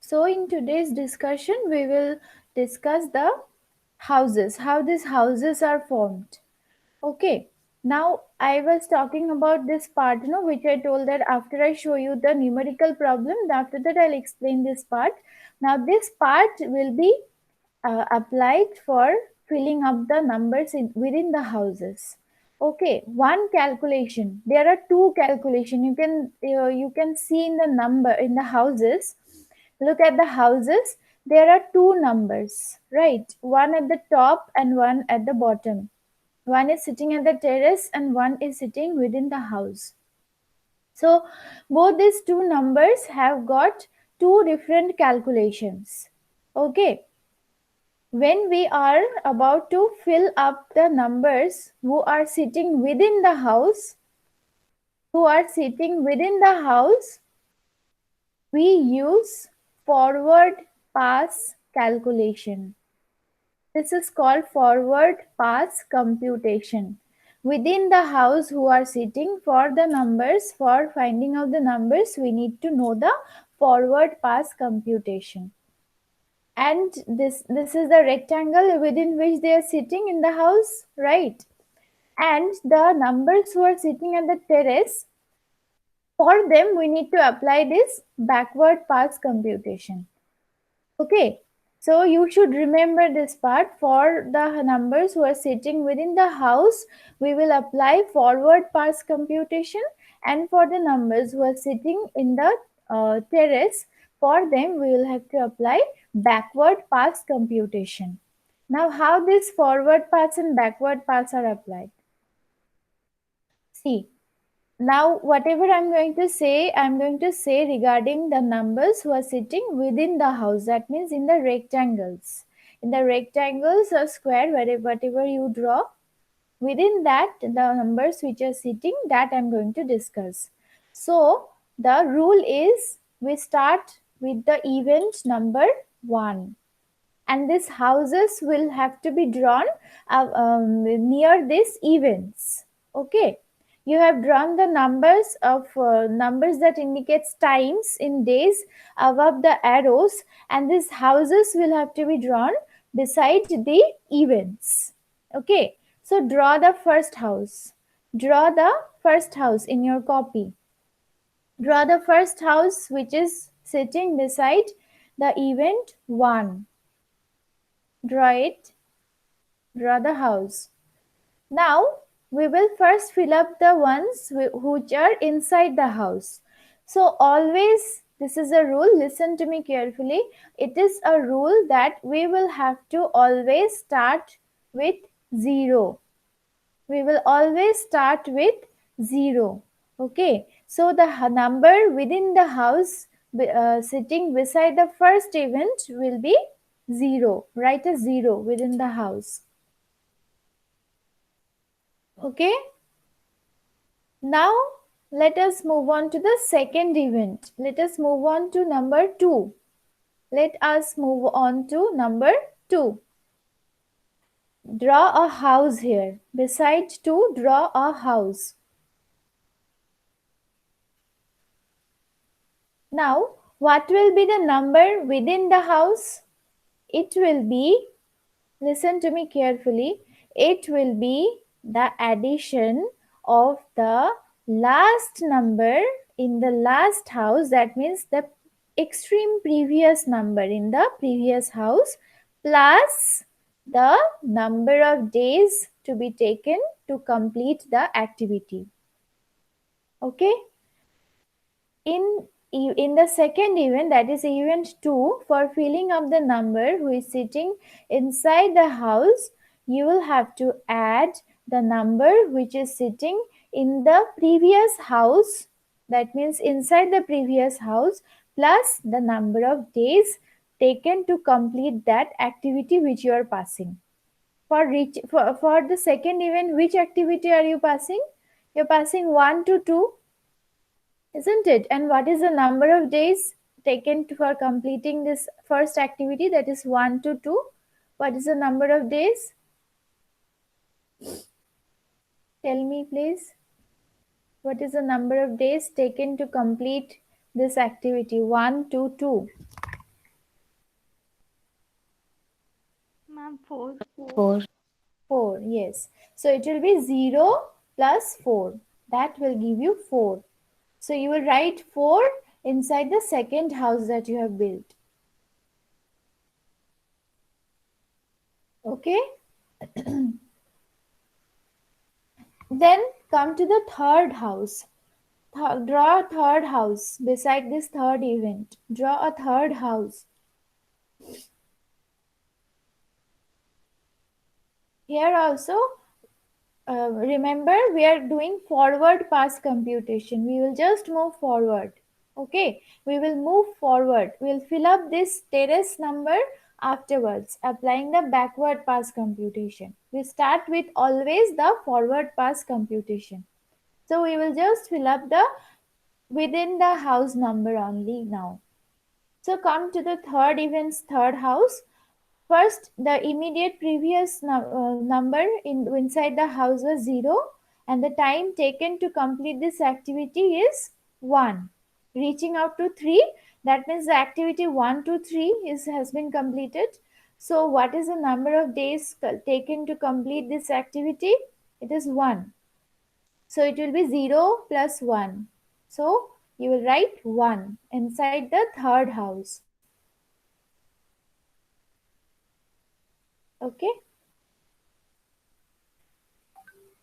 So in today's discussion, we will discuss the houses, how these houses are formed. Okay. Now I was talking about this part, which I told that after I show you the numerical problem, after that I'll explain this part. Now this part will be applied for filling up the numbers within the houses. Okay, one calculation. There are two calculation. You can see in the number in the houses. Look at the houses. There are two numbers, right? One at the top and one at the bottom. One is sitting at the terrace and one is sitting within the house. So both these two numbers have got two different calculations. Okay, when we are about to fill up the numbers who are sitting within the house, we use forward pass calculation. This is called forward pass computation. Within the house who are sitting, for the numbers, for finding out the numbers, we need to know the forward pass computation. And this is the rectangle within which they are sitting in the house, right? And the numbers who are sitting at the terrace, for them we need to apply this backward pass computation. Okay, so you should remember this part. For the numbers who are sitting within the house, we will apply forward pass computation, and for the numbers who are sitting in the terrace, for them we will have to apply backward pass computation. Now, how this forward pass and backward pass are applied? See, now whatever I'm going to say regarding the numbers who are sitting within the house. That means in the rectangles. In the rectangles or square, whatever you draw, within that the numbers which are sitting, that I'm going to discuss. So the rule is we start with the event number 1, and these houses will have to be drawn near these events. Okay, you have drawn the numbers that indicates times in days above the arrows, and these houses will have to be drawn beside the events. Okay, so draw the first house. Draw the first house in your copy. Draw the first house which is sitting beside the event 1. Draw it. Draw the house. Now we will first fill up the ones which are inside the house. So always, this is a rule, listen to me carefully. It is a rule that we will have to always start with 0. We will always start with 0. Okay, so the number within the house sitting beside the first event will be 0. Write a 0 within the house. Okay, now let us move on to the second event. Let us move on to number 2. Let us move on to number 2. Draw a house here. Beside 2, draw a house. Now, what will be the number within the house? It will be, listen to me carefully, it will be the addition of the last number in the last house. That means the extreme previous number in the previous house plus the number of days to be taken to complete the activity. Okay, in the second event, that is event 2, for filling up the number who is sitting inside the house, you will have to add the number which is sitting in the previous house, that means inside the previous house, plus the number of days taken to complete that activity which you are passing. For the second event, which activity are you passing? You're passing 1 to 2, isn't it? And what is the number of days taken for completing this first activity, that is 1 to 2? What is the number of days? Tell me please. What is the number of days taken to complete this activity 1 to 2? ma'am. 4. 4. 4, yes. So it will be 0 plus 4. That will give you 4. So you will write 4 inside the second house that you have built. Okay? Then come to the third house. Draw a third house beside this third event. Draw a third house. Here also, remember we are doing forward pass computation. We will just move forward. Okay, we will move forward. We will fill up this terrace number afterwards, applying the backward pass computation. We start with always the forward pass computation. So we will just fill up the within the house number only now. So come to the third event's third house. First, the immediate previous number inside the house was 0, and the time taken to complete this activity is 1. Reaching out to 3, that means the activity 1 to 3 has been completed. So, what is the number of days taken to complete this activity? It is 1. So, it will be 0 plus 1. So, you will write 1 inside the third house. Okay?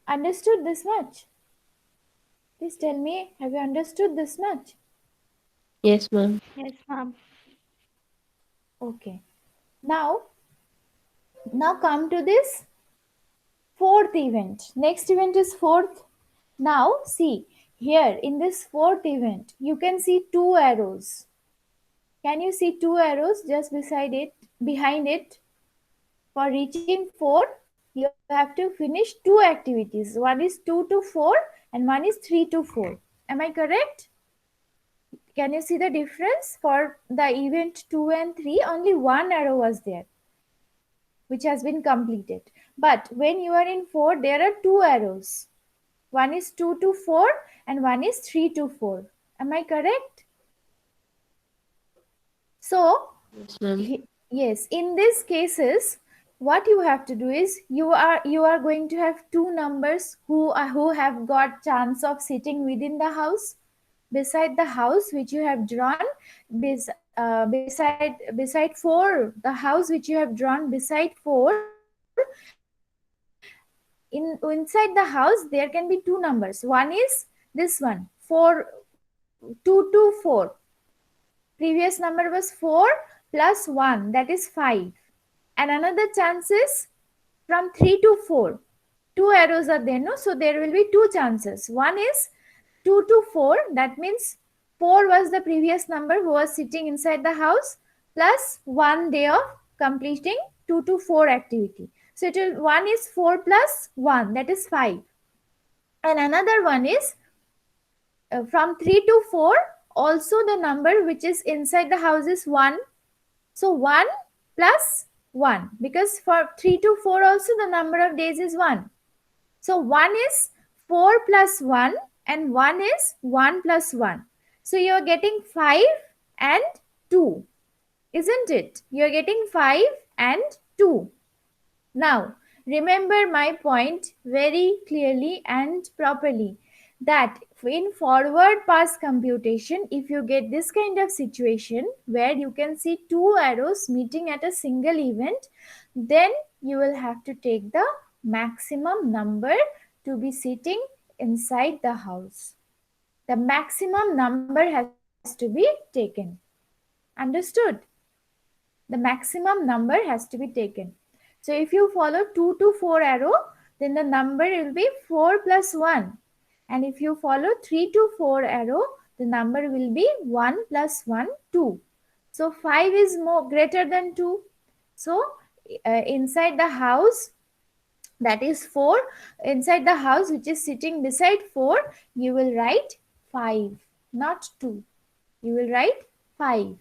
Understood this much? Please tell me, have you understood this much? Yes, ma'am. Yes, ma'am. Okay. Now, now come to this fourth event. Next event is fourth. Now, see, here in this fourth event, you can see two arrows. Can you see two arrows just beside it, behind it? For reaching 4, you have to finish two activities. One is 2 to 4 and one is 3 to 4. Am I correct? Can you see the difference? For the event 2 and 3, only one arrow was there, which has been completed. But when you are in 4, there are two arrows. One is 2 to 4 and one is 3 to 4. Am I correct? So, Yes, ma'am. yes, in these cases, what you have to do is you are going to have two numbers who have got chance of sitting within the house beside the house which you have drawn beside 4, the house which you have drawn beside 4. Inside the house there can be two numbers. One is this one, 4, 2 to 4. Previous number was 4 plus 1, that is 5. And another chance is from 3 to 4. Two arrows are there, no? So there will be two chances. One is 2 to 4, that means 4 was the previous number who was sitting inside the house, plus 1 day of completing 2 to 4 activity. So it will, 1 is 4 plus 1, that is 5. And another one is from 3 to 4, also the number which is inside the house is 1. So 1 plus 1, because for 3 to 4 also the number of days is 1. So 1 is 4 plus 1 and 1 is 1 plus 1. So you are getting 5 and 2. Isn't it? You are getting 5 and 2. Now, remember my point very clearly and properly, that in forward pass computation, if you get this kind of situation where you can see two arrows meeting at a single event, then you will have to take the maximum number to be sitting inside the house. The maximum number has to be taken. Understood? The maximum number has to be taken. So if you follow 2 to 4 arrow, then the number will be 4 plus 1. And if you follow 3 to 4 arrow, the number will be 1 plus 1, 2. So 5 is more greater than 2. So inside the house, that is 4, inside the house which is sitting beside 4, you will write 5, not 2. You will write 5,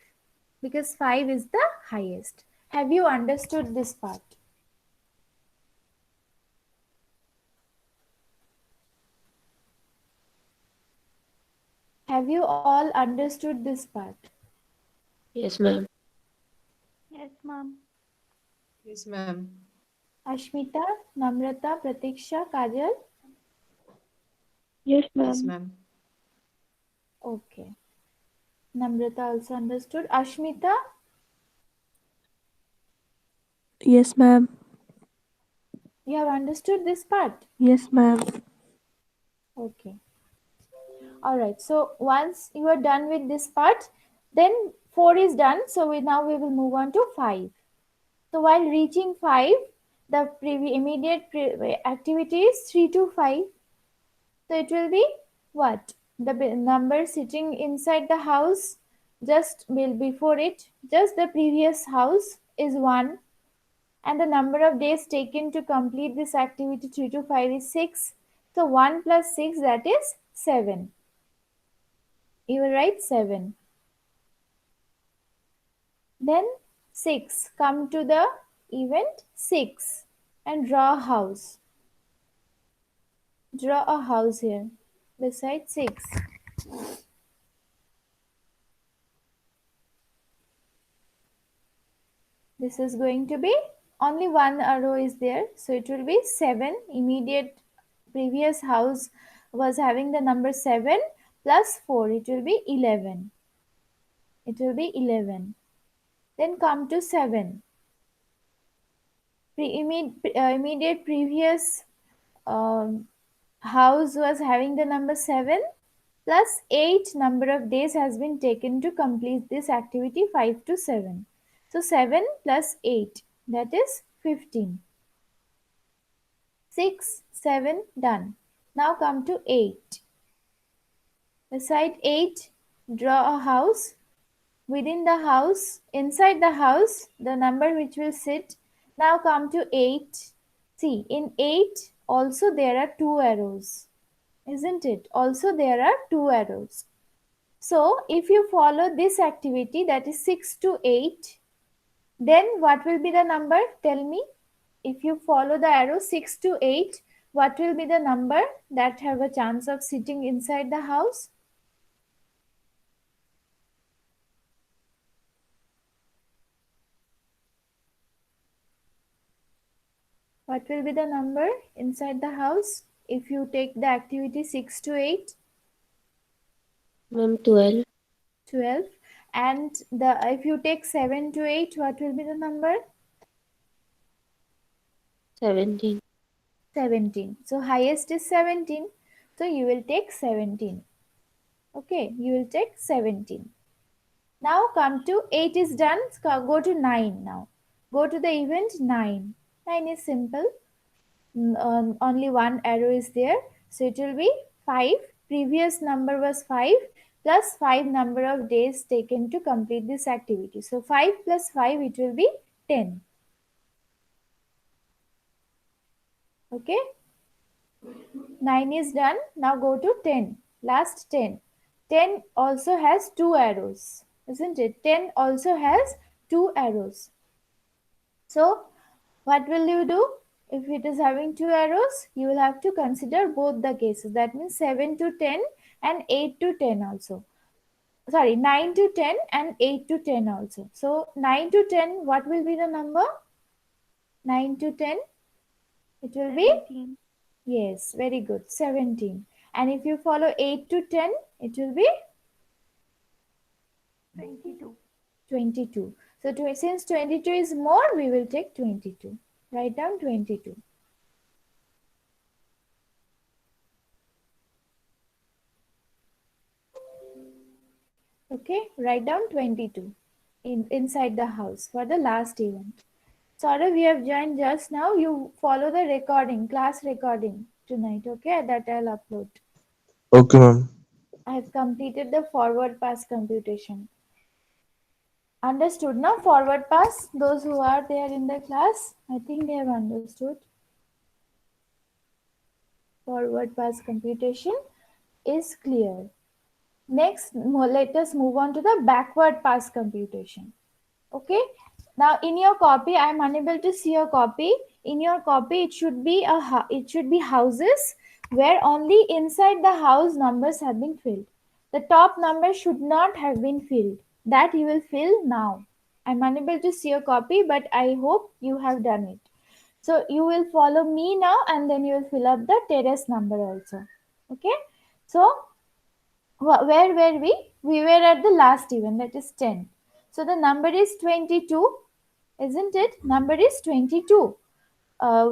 because 5 is the highest. Have you understood this part? Have you all understood this part? Yes, ma'am. Yes, ma'am. Yes, ma'am. Ashmita, Namrata, Pratiksha, Kajal. Yes, Yes, ma'am. ma'am. Okay. Namrata also understood. Ashmita, Yes, ma'am. you have understood this part? Yes, ma'am. Okay. Alright. So once you are done with this part, then 4 is done. So we will move on to 5. So while reaching 5, the immediate activity is 3 to 5. So it will be what? The number sitting inside the house just before it, just the previous house is 1, and the number of days taken to complete this activity 3 to 5 is 6. So 1 plus 6, that is 7. You will write 7. Then 6. Come to the event 6 and draw a house. Draw a house here beside 6. This is going to be only one arrow is there, so it will be 7. Immediate previous house was having the number 7 plus 4, it will be 11. It will be 11. Then come to 7. Immediate previous um, house was having the number 7 plus 8 number of days has been taken to complete this activity 5 to 7. So 7 plus 8, that is 15. 6, 7, done. Now come to 8. Beside 8, draw a house. Within the house, inside the house, the number which will sit. Now come to 8. See, in 8 also there are 2 arrows. Isn't it? Also there are 2 arrows. So, if you follow this activity, that is 6 to 8, then what will be the number? Tell me. If you follow the arrow 6 to 8, what will be the number that have a chance of sitting inside the house? What will be the number inside the house if you take the activity 6 to 8? Ma'am, 12. 12. And the if you take 7 to 8, what will be the number? 17. 17. So highest is 17. So you will take 17. Okay, you will take 17. Now come to 8 is done. Go to 9 now. Go to the event 9. 9 is simple. Only one arrow is there. So it will be 5. Previous number was 5 plus 5 number of days taken to complete this activity. So 5 plus 5, it will be 10. Okay. 9 is done. Now go to 10. Last 10. 10 also has 2 arrows. Isn't it? 10 also has 2 arrows. So what will you do? If it is having 2 arrows, you will have to consider both the cases. That means 7 to 10 and 8 to 10 also. Sorry, 9 to 10 and 8 to 10 also. So 9 to 10, what will be the number? 9 to 10, it will be? 17. Yes, very good. 17. And if you follow 8 to 10, it will be 22. 22. So since 22 is more, we will take 22. Write down 22. Okay, write down 22 inside the house for the last event. Saurav, you have joined just now. You follow the recording, class recording tonight, okay? That I'll upload. Okay, ma'am. I have completed the forward pass computation. Understood now? Forward pass, those who are there in the class, I think they have understood. Forward pass computation is clear. Next, let us move on to the backward pass computation. Okay. Now in your copy, I am unable to see your copy. In your copy, it should be houses where only inside the house numbers have been filled. The top number should not have been filled. That you will fill now. I'm unable to see your copy, but I hope you have done it. So you will follow me now and then you will fill up the terrace number also. Okay. So where were we? We were at the last even, that is 10. So the number is 22, isn't it? Number is 22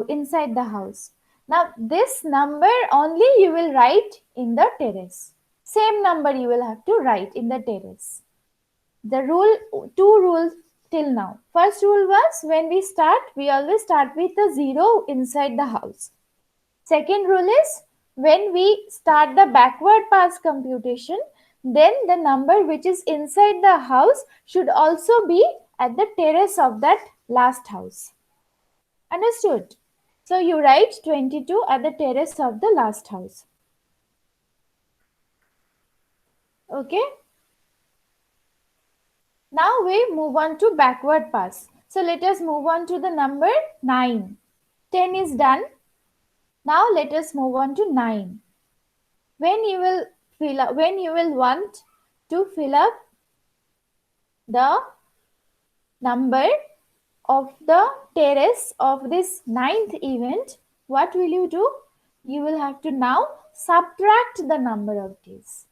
inside the house. Now this number only you will write in the terrace. Same number you will have to write in the terrace. The two rules till now. First rule was when we start, we always start with a 0 inside the house. Second rule is when we start the backward pass computation, then the number which is inside the house should also be at the terrace of that last house. Understood? So you write 22 at the terrace of the last house. Okay? Now we move on to backward pass. So let us move on to the number 9. 10 is done. Now let us move on to 9. When you will want to fill up the number of the terrace of this 9th event, what will you do? You will have to now subtract the number of days.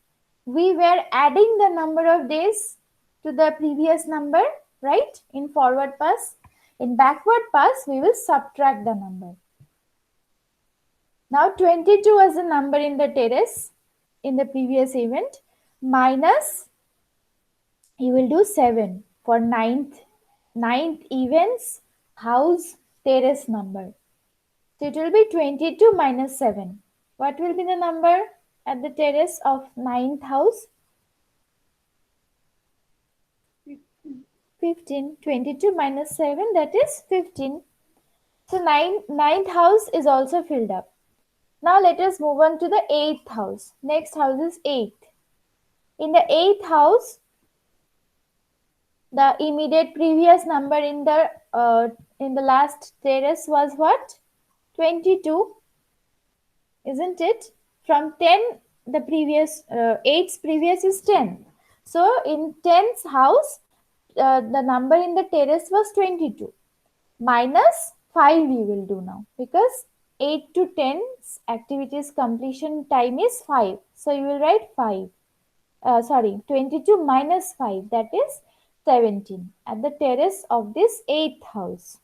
We were adding the number of days to the previous number, right? In forward pass. In backward pass, we will subtract the number. Now 22 was the number in the terrace in the previous event, minus you will do 7 for ninth event's house terrace number. So it will be 22 minus 7. What will be the number at the terrace of 9th house? 15. 22 minus 7, that is 15. So 9th house is also filled up. Now let us move on to the 8th house. Next house is 8th. In the 8th house, the immediate previous number in the last terrace was what? 22, isn't it? From 10, the previous 8's previous is 10. So in 10th house, the number in the terrace was 22. Minus 5 we will do now, because 8 to 10's activities completion time is 5. So you will write 5. 22 minus 5, that is 17 at the terrace of this 8th house.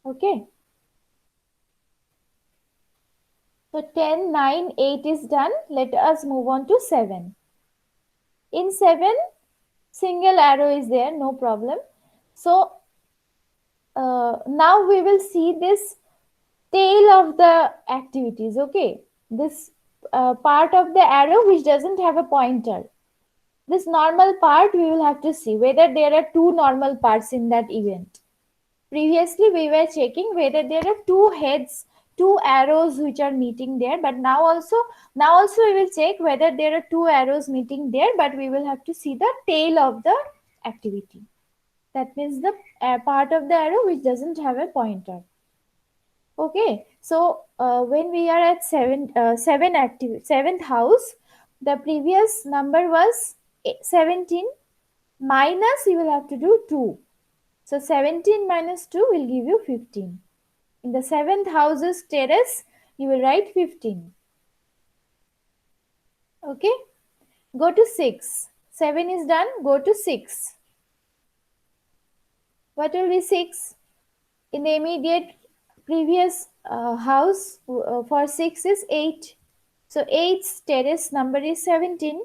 Okay. So 10, 9, 8 is done. Let us move on to 7. In 7, single arrow is there, no problem. So now we will see this tail of the activities. Okay. This part of the arrow which doesn't have a pointer. This normal part we will have to see whether there are two normal parts in that event. Previously we were checking whether there are two heads, two arrows which are meeting there, but now also we will check whether there are two arrows meeting there, but we will have to see the tail of the activity. That means the part of the arrow which doesn't have a pointer. Okay, so when we are at 7th house, the previous number was 17, minus you will have to do 2. So 17 minus 2 will give you 15. In the 7th house's terrace, you will write 15. Okay, go to 6. 7 is done, go to 6. What will be 6? In the immediate previous house for 6 is 8. So 8's terrace number is 17,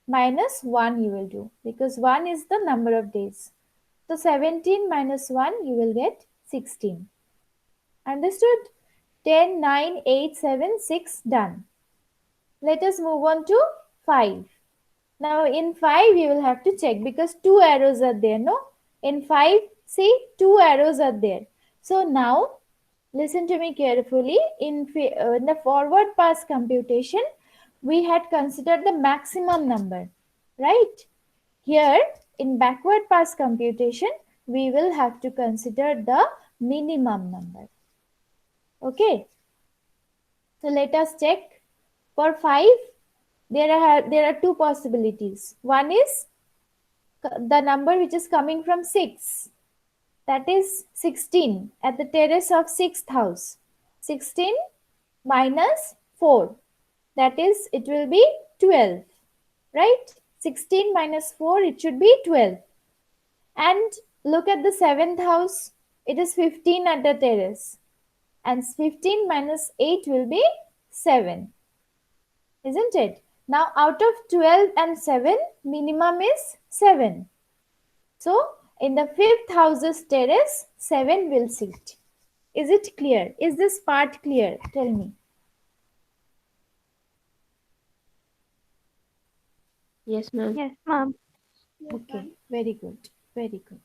minus 1 you will do, because 1 is the number of days. So 17 minus 1 you will get 16. Understood? 10, 9, 8, 7, 6 done. Let us move on to 5. Now in 5 you will have to check because 2 arrows are there, no? In 5, see 2 arrows are there. So now listen to me carefully. In the forward pass computation, we had considered the maximum number, right? Here in backward pass computation, we will have to consider the minimum number. Okay. So let us check. For 5, there are two possibilities. One is the number which is coming from 6. that is 16 at the terrace of 6th house. 16 minus 4, that is, it will be 12, right? 16 minus 4, it should be 12. And look at the 7th house, it is 15 at the terrace. And 15 minus 8 will be 7, isn't it? Now out of 12 and 7, minimum is 7. So in the 5th house's terrace, 7 will sit. Is it clear? Is this part clear? Tell me. Yes, ma'am. Yes, ma'am. Okay, very good. Very good.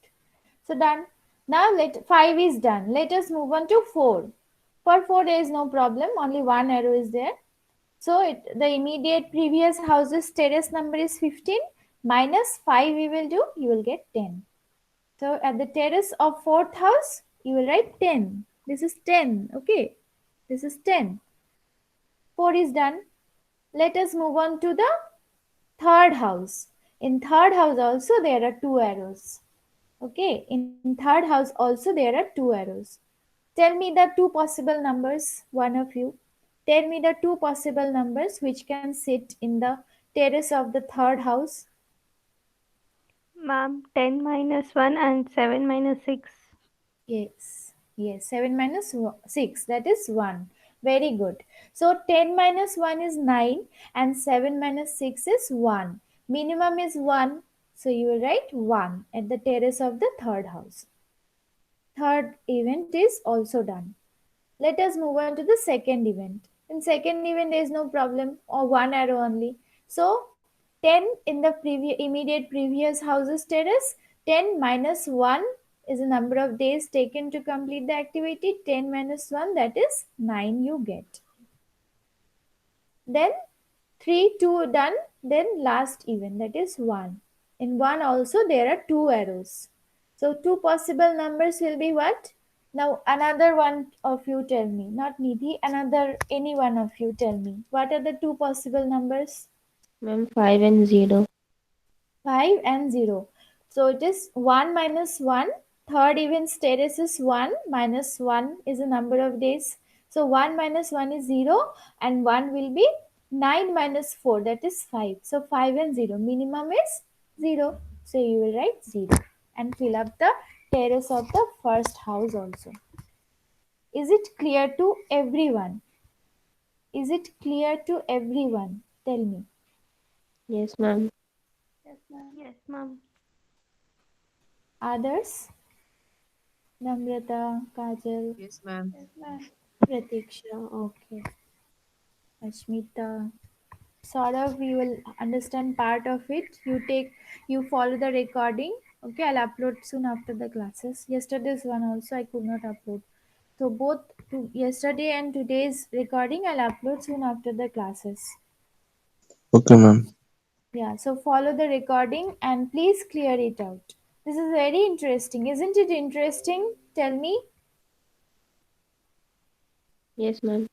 So done. Now let 5 is done. Let us move on to 4. For 4 there is no problem. Only one arrow is there. So the immediate previous house's terrace number is 15. Minus 5 we will do. You will get 10. So at the terrace of 4th house, you will write 10. This is 10. Okay. This is 10. 4 is done. Let us move on to the 3rd house. In 3rd house also there are 2 arrows. Okay. In 3rd house also there are 2 arrows. Tell me the 2 possible numbers, one of you. Tell me the 2 possible numbers which can sit in the terrace of the 3rd house. Ma'am, 10 minus 1 and 7 minus 6. Yes, yes, 7 minus 6, that is 1. Very good. So 10 minus 1 is 9 and 7 minus 6 is 1. Minimum is 1. So you will write 1 at the terrace of the 3rd house. Third event is also done. Let us move on to the second event. In second event there is no problem, or one arrow only. So 10 in the immediate previous house's terrace, 10 minus 1 is the number of days taken to complete the activity. 10 minus 1, that is 9 you get. Then 3, 2 done. Then last event, that is 1. In 1 also there are 2 arrows. So 2 possible numbers will be what? Now another one of you tell me, not Nidhi, any one of you tell me. What are the 2 possible numbers? Ma'am, 5 and 0. 5 and 0. So it is 1 minus 1. Third event status is 1 minus 1 is the number of days. So 1 minus 1 is 0 and 1 will be 9 minus 4, that is 5. So 5 and 0. Minimum is 0. So you will write 0 and fill up the terrace of the first house also. Is it clear to everyone? Is it clear to everyone? Tell me. Yes, ma'am. Yes, ma'am. Others? Namrata, Kajal, Yes, ma'am. Pratiksha, okay. Ashmita. Saurav, we will understand part of it. You follow the recording. Okay, I'll upload soon after the classes. Yesterday's one also I could not upload. So both yesterday and today's recording I'll upload soon after the classes. Okay, ma'am. Yeah, so follow the recording and please clear it out. This is very interesting. Isn't it interesting? Tell me. Yes, ma'am.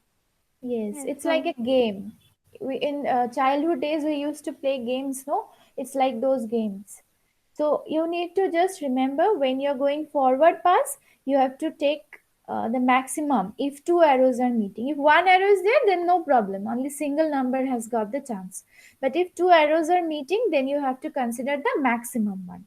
Yes, Yes, it's like ma'am. a game. We in childhood days we used to play games, no? It's like those games. So you need to just remember when you're going forward pass, you have to take the maximum if two arrows are meeting. If one arrow is there, then no problem. Only single number has got the chance. But if two arrows are meeting, then you have to consider the maximum one.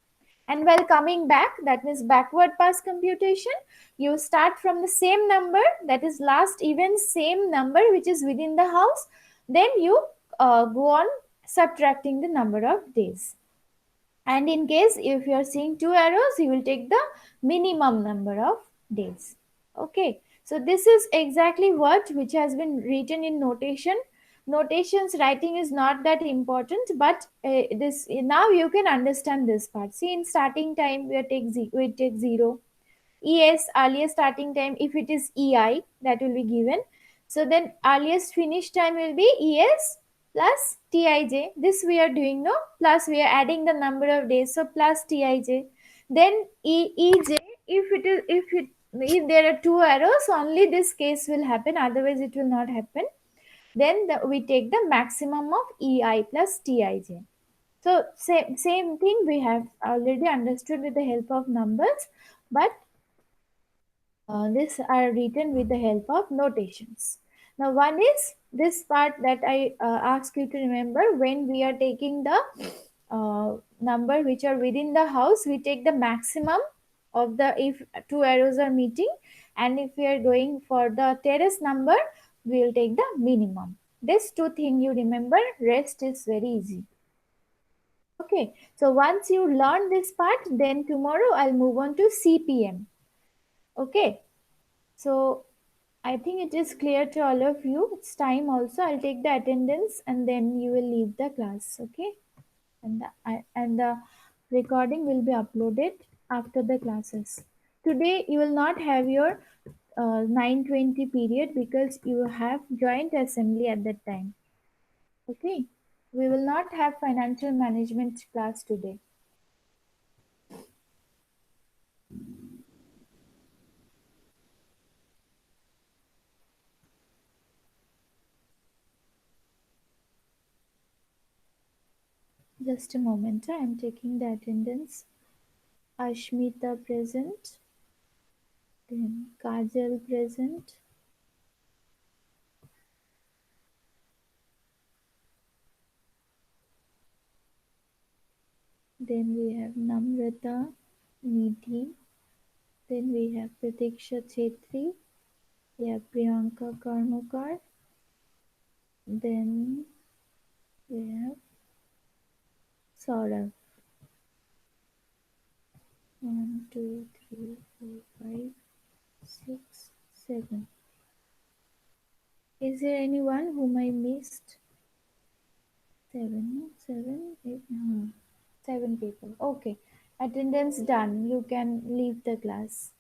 And while coming back, that means backward pass computation, you start from the same number, that is last even same number which is within the house. Then you go on subtracting the number of days. And in case if you are seeing two arrows, you will take the minimum number of days. Okay. So this is exactly what which has been written in notation. Notations writing is not that important, but this now you can understand this part. See, in starting time we take 0. ES, earliest starting time, if it is EI, that will be given. So then earliest finish time will be ES plus TIJ. This we are doing, no? Plus we are adding the number of days, so plus TIJ. Then EJ, if there are two arrows, only this case will happen, otherwise it will not happen. Then we take the maximum of EI plus TIJ. So same thing we have already understood with the help of numbers, but These are written with the help of notations. Now, one is this part that I ask you to remember. When we are taking the number which are within the house, we take the maximum of the if two arrows are meeting, and if we are going for the terrace number, we will take the minimum. These two things you remember. Rest is very easy. Okay, so once you learn this part, then tomorrow I'll move on to CPM. Okay, so I think it is clear to all of you. It's time also. I'll take the attendance and then you will leave the class. Okay, and the recording will be uploaded after the classes. Today you will not have your 9:20 period because you have joint assembly at that time. Okay, we will not have financial management class today. Just a moment. I am taking the attendance. Ashmita present. Then Kajal present. Then we have Namrata, Nidhi. Then we have Pratiksha Chetri. We have Priyanka Karmukar. Then we have Saurav. 1, 2, 3, 4, 5, 6, 7. Is there anyone whom I missed? 7, no? 7, 8, 7 people. Okay. Attendance done. You can leave the class.